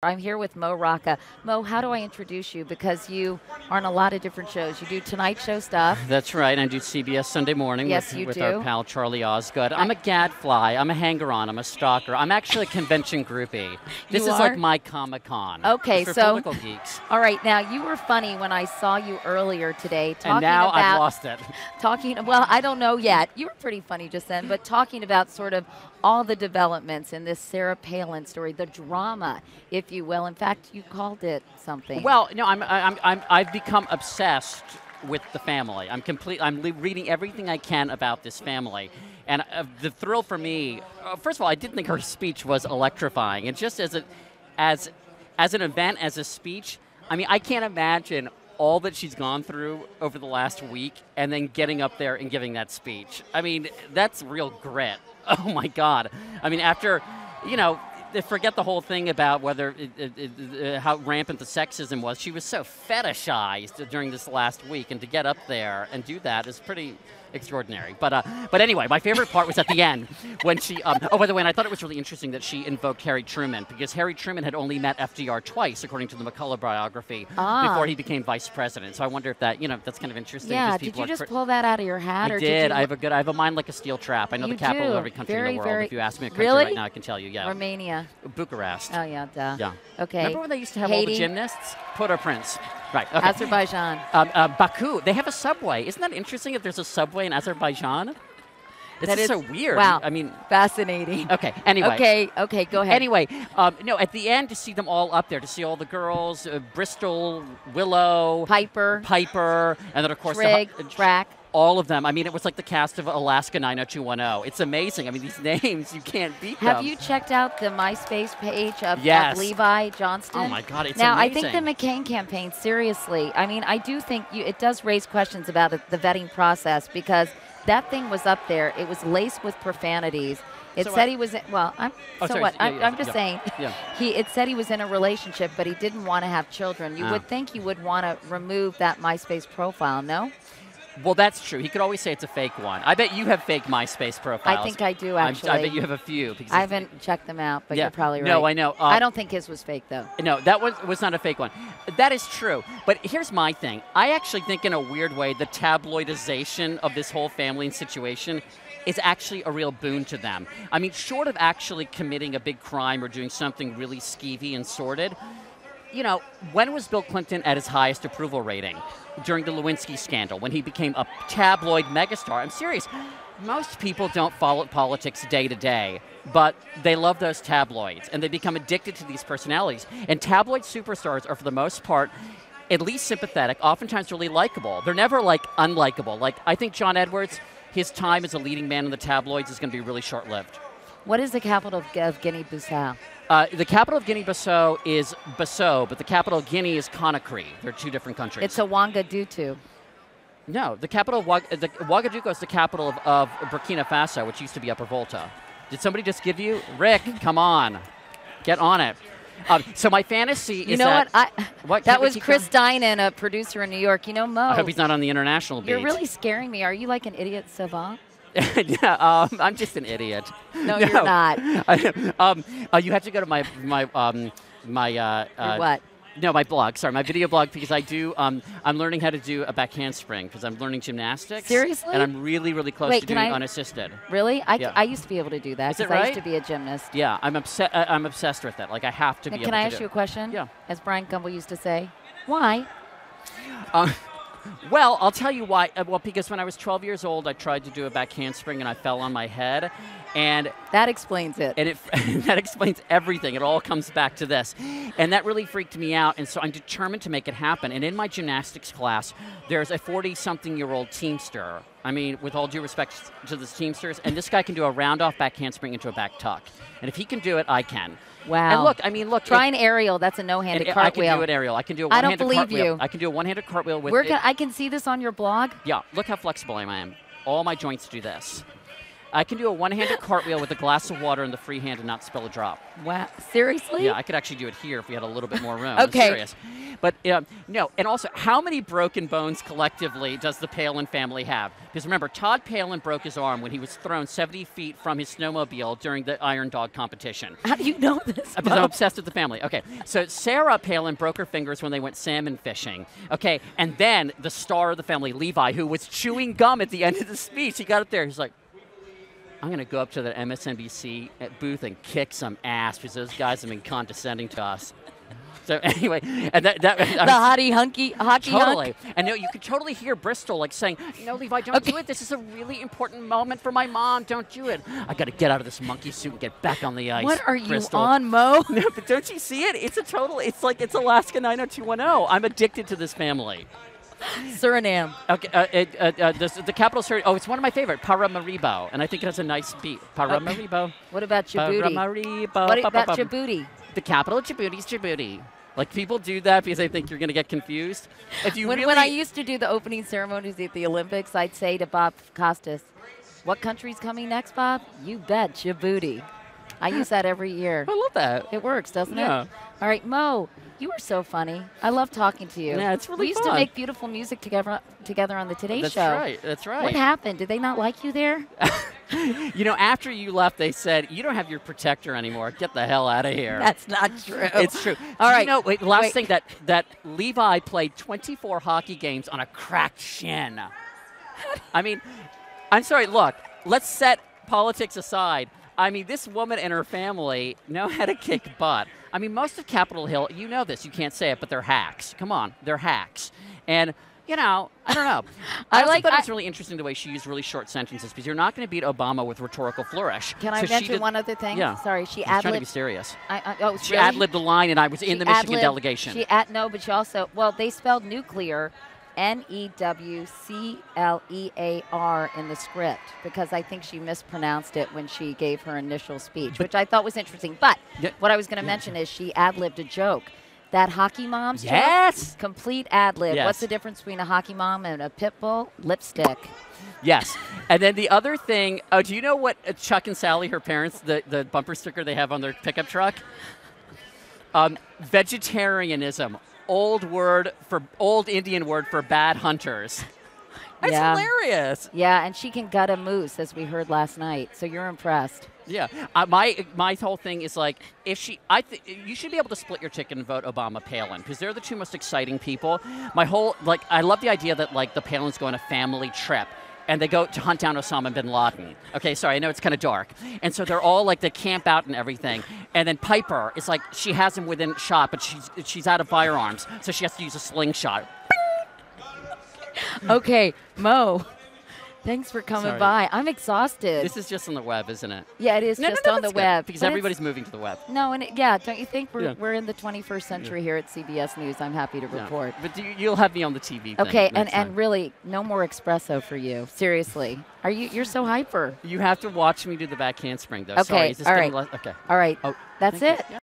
I'm here with Mo Rocca. Mo, how do I introduce you? Because you are on a lot of different shows. You do Tonight Show stuff. That's right. I do CBS Sunday Morning Yes, with our pal Charlie Osgood. I'm a gadfly. I'm a hanger-on. I'm a stalker. I'm actually a convention groupie. This is like my Comic-Con. Okay, for so political geeks. All right, now you were funny when I saw you earlier today talking and now about I've lost it. Well, I don't know yet. You were pretty funny just then, but talking about sort of all the developments in this Sarah Palin story, the drama, if you will. In fact, you called it something. Well, no, I've become obsessed with the family. I'm reading everything I can about this family, and the thrill for me. First of all, I did think her speech was electrifying, and just as an event, as a speech, I mean, I can't imagine all that she's gone through over the last week, and then getting up there and giving that speech. I mean, that's real grit. Oh my God! I mean, after, forget the whole thing about whether how rampant the sexism was. She was so fetishized during this last week, and to get up there and do that is pretty extraordinary. But anyway, my favorite part was at the end when she. Oh, by the way, and I thought it was really interesting that she invoked Harry Truman, because Harry Truman had only met FDR twice, according to the McCullough biography, before he became vice president. So I wonder if that, that's kind of interesting. Yeah. Did you just pull that out of your hat? I did. I have a mind like a steel trap. I know the capital of every country in the world. If you ask me a country right now, I can tell you. Yeah. Romania. Bucharest. Oh yeah. Duh. Yeah. Okay. Remember when they used to have Haiti? all the gymnasts? Port-au-Prince. Right. Okay. Azerbaijan. Baku. They have a subway. Isn't that interesting? If there's a subway in Azerbaijan, it's just so weird. Wow. I mean, fascinating. Okay. Anyway. Okay. Go ahead. Anyway, no. At the end, to see them all up there, to see all the girls, Bristol, Willow, Piper, and then of course Trig, Track. All of them. I mean, it was like the cast of Alaska 90210. It's amazing. I mean, these names, you can't beat them. Have you checked out the MySpace page of Levi Johnston? Oh, my God, it's now, amazing. I think the McCain campaign, seriously, I mean, I do think it does raise questions about the vetting process, because that thing was up there. It was laced with profanities. It said he was in, well, I'm just saying. Yeah. It said he was in a relationship, but he didn't want to have children. You would think he would want to remove that MySpace profile, no? Well, that's true. He could always say it's a fake one. I bet you have fake MySpace profiles. I think I do, actually. I bet you have a few. I haven't checked them out, but you're probably right. No, I know. I don't think his was fake, though. No, that was not a fake one. That is true. But here's my thing. I actually think, in a weird way, the tabloidization of this whole family and situation is actually a real boon to them. I mean, short of actually committing a big crime or doing something really skeevy and sordid, when was Bill Clinton at his highest approval rating? During the Lewinsky scandal, when he became a tabloid megastar. I'm serious. Most people don't follow politics day to day, but they love those tabloids, and they become addicted to these personalities. And tabloid superstars are, for the most part, at least sympathetic, oftentimes really likable. They're never, unlikable. I think John Edwards, his time as a leading man in the tabloids is going to be really short-lived. What is the capital of Guinea-Bissau? The capital of Guinea-Bissau is Bissau, but the capital of Guinea is Conakry. They're two different countries. It's a Ouagadougou. No, the capital of Ouagadougou is the capital of Burkina Faso, which used to be Upper Volta. Did somebody just give you? Rick, come on. Get on it. So my fantasy is that was Chris Dinan, a producer in New York. Mo. I hope he's not on the international beat. You're really scaring me. Are you like an idiot savant? Yeah, I'm just an idiot. No, you're not. You have to go to my what? No, my blog. Sorry, my video blog, because I do. I'm learning how to do a back handspring because I'm learning gymnastics. Seriously? And I'm really, really close to doing unassisted. Really? I used to be able to do that. Is it right? I used to be a gymnast. Yeah, I'm obsessed with it. I have to be able to do it. Can I ask you a question? Yeah. As Brian Gumbel used to say, why? Well, I'll tell you why. Because when I was 12 years old, I tried to do a back handspring and I fell on my head. And that explains it. And that explains everything. It all comes back to this. And that really freaked me out. And so I'm determined to make it happen. And in my gymnastics class, there's a 40-something-year-old teamster. I mean, with all due respect to the teamsters, and this guy can do a round-off back handspring into a back tuck. And if he can do it, I can. Wow. And look. Try an aerial. That's a no-handed cartwheel. I can do an aerial. I can do a one-handed cartwheel. I don't believe you. I can do a one-handed cartwheel with I can see this on your blog? Yeah. Look how flexible I am. All my joints do this. I can do a one-handed cartwheel with a glass of water in the free hand and not spill a drop. Wow. Seriously? Yeah, I could actually do it here if we had a little bit more room. Okay. I'm serious. But no, and also, how many broken bones collectively does the Palin family have? Because remember, Todd Palin broke his arm when he was thrown 70 feet from his snowmobile during the Iron Dog competition. How do you know this? Because I'm obsessed with the family. Okay, so Sarah Palin broke her fingers when they went salmon fishing. Okay, and then the star of the family, Levi, who was chewing gum at the end of the speech, he got up there, he's like, I'm going to go up to the MSNBC booth and kick some ass because those guys have been condescending to us. So anyway, and the hockey totally, hunk. and you could totally hear Bristol like saying, "No, Levi, don't do it. This is a really important moment for my mom. Don't do it. I got to get out of this monkey suit and get back on the ice." What are Bristol. you on, Mo? No, but don't you see it? It's a total. It's like it's Alaska 90210. I'm addicted to this family. Suriname. Okay, the capital Suriname. Oh, it's one of my favorite, Paramaribo, and I think it has a nice beat. Paramaribo. What about Djibouti? Paramaribo. What about Djibouti? The capital of Djibouti is Djibouti. Like, people do that because they think you're going to get confused. If you when I used to do the opening ceremonies at the Olympics, I'd say to Bob Costas, "What country's coming next, Bob? You bet, Djibouti." I use that every year. I love that. It works, doesn't Yeah. it? All right, Mo, you were so funny. I love talking to you. Yeah, it's really We used fun. to make beautiful music together on the Today That's Show. right. That's right. What happened? Did they not like you there? You know, after you left, they said, "You don't have your protector anymore. Get the hell out of here." That's not true. It's true. All right. You know, last thing, that Levi played 24 hockey games on a cracked shin. I mean, I'm sorry, look, let's set politics aside. I mean, this woman and her family know how to kick butt. I mean, most of Capitol Hill, you know this, you can't say it, but they're hacks. Come on, they're hacks. And, you know, I don't know. I thought it was really interesting the way she used really short sentences, because you're not going to beat Obama with rhetorical flourish. Can I mention one other thing? Yeah. Sorry, she ad-libbed. Trying to be ad-libbed. serious. She really? ad-libbed the line, and I was in the Michigan delegation. No, but she also, well, they spelled nuclear Newclear in the script, because I think she mispronounced it when she gave her initial speech, which I thought was interesting. But what I was going to mention is she ad-libbed a joke. That hockey mom's joke, complete ad-lib. Yes. What's the difference between a hockey mom and a pit bull? Lipstick. Yes. And then the other thing, do you know what Chuck and Sally, her parents, the bumper sticker they have on their pickup truck? Vegetarianism. Old Indian word for bad hunters. That's hilarious. Yeah, and she can gut a moose, as we heard last night. So you're impressed. Yeah, my whole thing is like, you should be able to split your ticket and vote Obama Palin, because they're the two most exciting people. I love the idea that like the Palins go on a family trip. And they go to hunt down Osama bin Laden. Okay, sorry, I know it's kind of dark. And so they're all like, they camp out and everything. And then Piper is like, she has him within shot, but she's out of firearms, so she has to use a slingshot. Okay, Mo, thanks for coming by. I'm exhausted. This is just on the web, isn't it? Yeah, it is just on the web. Because everybody's moving to the web. No, and don't you think we're in the 21st century here at CBS News? I'm happy to report. But you'll have me on the TV. Okay, and really, no more espresso for you. Seriously, you're so hyper. You have to watch me do the back handspring, though. Okay, Sorry, all right. Okay. All right. Oh, that's it. Yeah.